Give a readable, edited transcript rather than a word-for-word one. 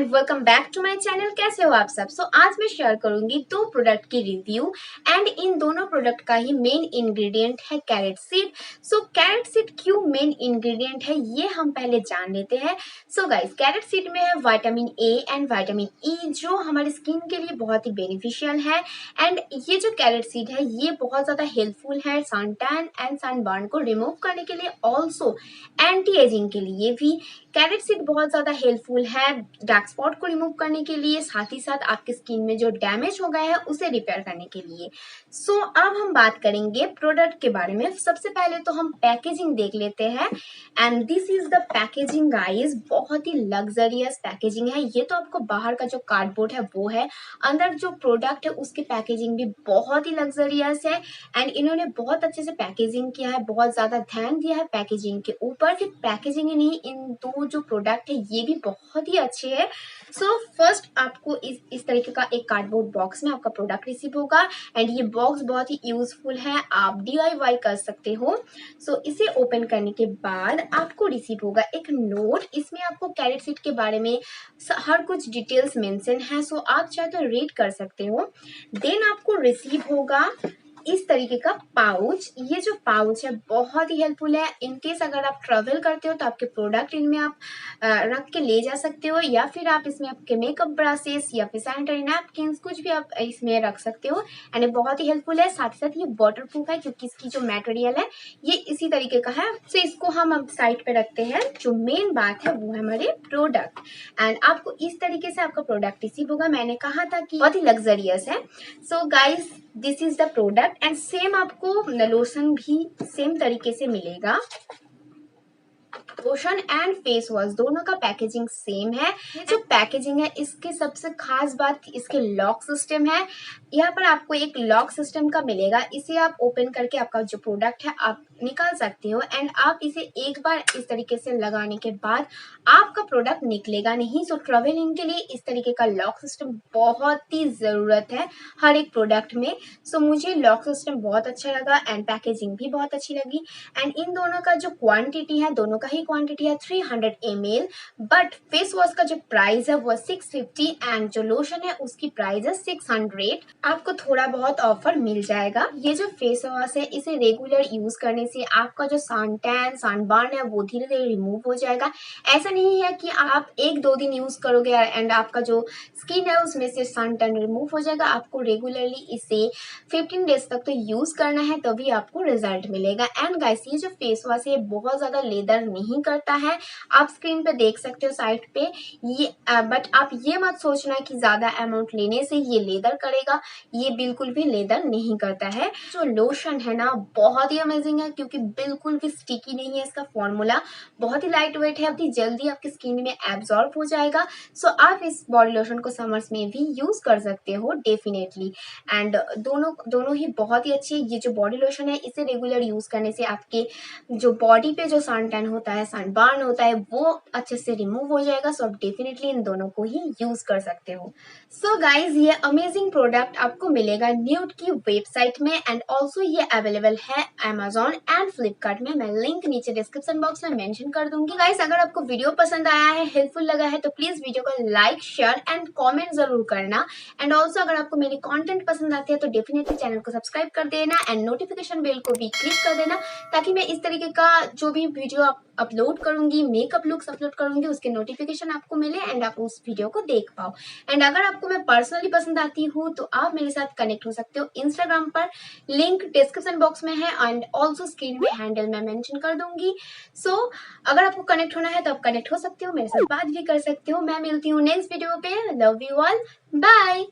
Welcome back to my channel. कैसे हो आप सब? आज मैं शेयर करूंगी दो प्रोडक्ट की रिव्यू एंड इन दोनों प्रोडक्ट का ही मेन इंग्रेडिएंट है कैरेट सीड। कैरेट सीड क्यों मेन इंग्रेडिएंट है ये हम पहले जान लेते हैं। गाइस, कैरेट सीड में है vitamin A and vitamin E जो हमारी स्किन के लिए बहुत ही बेनिफिशियल है। एंड ये जो कैरेट सीड है ये बहुत ज्यादा हेल्पफुल है सन टैन एंड सनबर्न को रिमूव करने के लिए, ऑल्सो एंटी एजिंग के लिए भी कैरेट सीड बहुत ज्यादा हेल्पफुल है। डार्क स्पॉट को रिमूव करने के लिए, साथ ही साथ आपके स्किन में जो डैमेज हो गया है उसे रिपेयर करने के लिए। अब हम बात करेंगे प्रोडक्ट के बारे में। सबसे पहले तो हम पैकेजिंग देख लेते हैं and this is the packaging guys. बहुत ही लग्जरियस पैकेजिंग है। ये तो आपको बाहर का जो कार्डबोर्ड है वो है, अंदर जो प्रोडक्ट है उसकी पैकेजिंग भी बहुत ही लग्जरियस है एंड इन्होंने बहुत अच्छे से पैकेजिंग किया है, बहुत ज्यादा ध्यान दिया है पैकेजिंग के ऊपर। सिर्फ पैकेजिंग ही नहीं, इन दो जो प्रोडक्ट है ये भी बहुत ही अच्छे है। फर्स्ट आपको इस तरीके का एक कार्डबोर्ड बॉक्स में आपका प्रोडक्ट रिसीव होगा एंड ये बॉक्स बहुत ही यूजफुल है, आप DIY कर सकते हो। इसे ओपन करने के बाद आपको रिसीव होगा एक नोट। इसमें आपको कैरेट सीड के बारे में हर कुछ डिटेल्स मेंशन है, आप चाहे तो रीड कर सकते हो। देन आपको रिसीव होगा इस तरीके का पाउच। ये जो पाउच है बहुत ही हेल्पफुल है। इनकेस अगर आप ट्रेवल करते हो तो आपके प्रोडक्ट इनमें आप रख के ले जा सकते हो, या फिर आप इसमें आपके मेकअप ब्रशेस या फिर सैनिटरी नैपकिन्स कुछ भी आप इसमें रख सकते हो एंड ये बहुत ही हेल्पफुल है। साथ ही साथ ये वाटर प्रूफ है क्योंकि इसकी जो मटेरियल है ये इसी तरीके का है। इसको हम अब साइड पे रखते हैं। जो मेन बात है वो है हमारे प्रोडक्ट एंड आपको इस तरीके से आपका प्रोडक्ट रिसीव होगा। मैंने कहा था कि बहुत ही लग्जरियस है। Guys, this is the product and same आपको लोशन भी सेम तरीके से मिलेगा। लोशन एंड फेस वॉश दोनों का पैकेजिंग सेम है। ये जो पैकेजिंग है इसके सबसे खास बात इसके लॉक सिस्टम है। यहाँ पर आपको एक लॉक सिस्टम का मिलेगा, इसे आप ओपन करके आपका जो प्रोडक्ट है आप निकाल सकते हो एंड आप इसे एक बार इस तरीके से लगाने के बाद आपका प्रोडक्ट निकलेगा नहीं। ट्रेवलिंग के लिए इस तरीके का लॉक सिस्टम बहुत ही जरूरत है हर एक प्रोडक्ट में। मुझे लॉक सिस्टम बहुत अच्छा लगा एंड पैकेजिंग भी बहुत अच्छी लगी एंड इन दोनों का जो क्वांटिटी है, दोनों का ही क्वांटिटी है 300 ml, बट फेस वॉश का जो प्राइस है वो 650 एंड जो लोशन है उसकी प्राइस है 600। आपको थोड़ा बहुत ऑफर मिल जाएगा। ये जो फेस वॉश है इसे रेगुलर यूज करने से आपका जो सन टैन सनबर्न है वो धीरे धीरे रिमूव हो जाएगा। ऐसा नहीं है कि आप 1-2 दिन यूज करोगे एंड आपका जो स्किन है उसमें से सन टैन रिमूव हो जाएगा। आपको रेगुलरली इसे 15 डेज तक तो यूज करना है तभी आपको रिजल्ट मिलेगा। एंड गाइस, ये जो फेस वॉश है बहुत ज्यादा लेदर नहीं करता है, आप स्क्रीन पे देख सकते हो साइड पे ये, बट आप ये मत सोचना कि ज्यादा अमाउंट लेने से ये लेदर करेगा, ये बिल्कुल भी लेदर नहीं करता है। जो लोशन है ना बहुत ही अमेजिंग है क्योंकि बिल्कुल भी स्टिकी नहीं है। इसका फॉर्मूला बहुत ही लाइट वेट है, अति जल्दी आपकी स्किन में एब्जॉर्ब हो जाएगा। आप इस बॉडी लोशन को समर्स में भी यूज कर सकते हो डेफिनेटली एंड दोनों ही बहुत ही अच्छी है। ये जो बॉडी लोशन है इसे रेगुलर यूज करने से आपके जो बॉडी पे जो सन टैन होता है सनबर्न होता है वो अच्छे से रिमूव हो जाएगा। आप डेफिनेटली इन दोनों को ही यूज कर सकते हो। गाइज, ये अमेजिंग प्रोडक्ट आपको मिलेगा न्यूड की वेबसाइट में एंड ऑल्सो ये अवेलेबल है Amazon एंड फ्लिपकार्ट में। मैं लिंक नीचे डिस्क्रिप्शन बॉक्स में मेंशन कर दूंगी। गाइज, अगर आपको वीडियो पसंद आया है, हेल्पफुल लगा है तो प्लीज वीडियो को लाइक शेयर एंड कॉमेंट जरूर करना एंड ऑल्सो अगर आपको मेरी कॉन्टेंट पसंद आती है तो डेफिनेटली चैनल को सब्सक्राइब कर देना एंड नोटिफिकेशन बेल को भी क्लिक कर देना ताकि मैं इस तरीके का जो भी वीडियो अपलोड करूंगी, मेकअप लुक्स अपलोड करूंगी, उसके नोटिफिकेशन आपको मिले एंड आप उस वीडियो को देख पाओ। एंड अगर आपको मैं पर्सनली पसंद आती हूँ तो आप मेरे साथ कनेक्ट हो सकते हो इंस्टाग्राम पर, लिंक डिस्क्रिप्शन बॉक्स में है एंड ऑल्सो स्क्रीन में हैंडल मैं मेंशन कर दूंगी। अगर आपको कनेक्ट होना है तो आप कनेक्ट हो सकते हो, मेरे साथ बात भी कर सकते हो। मैं मिलती हूँ नेक्स्ट वीडियो पे। Love you all, bye.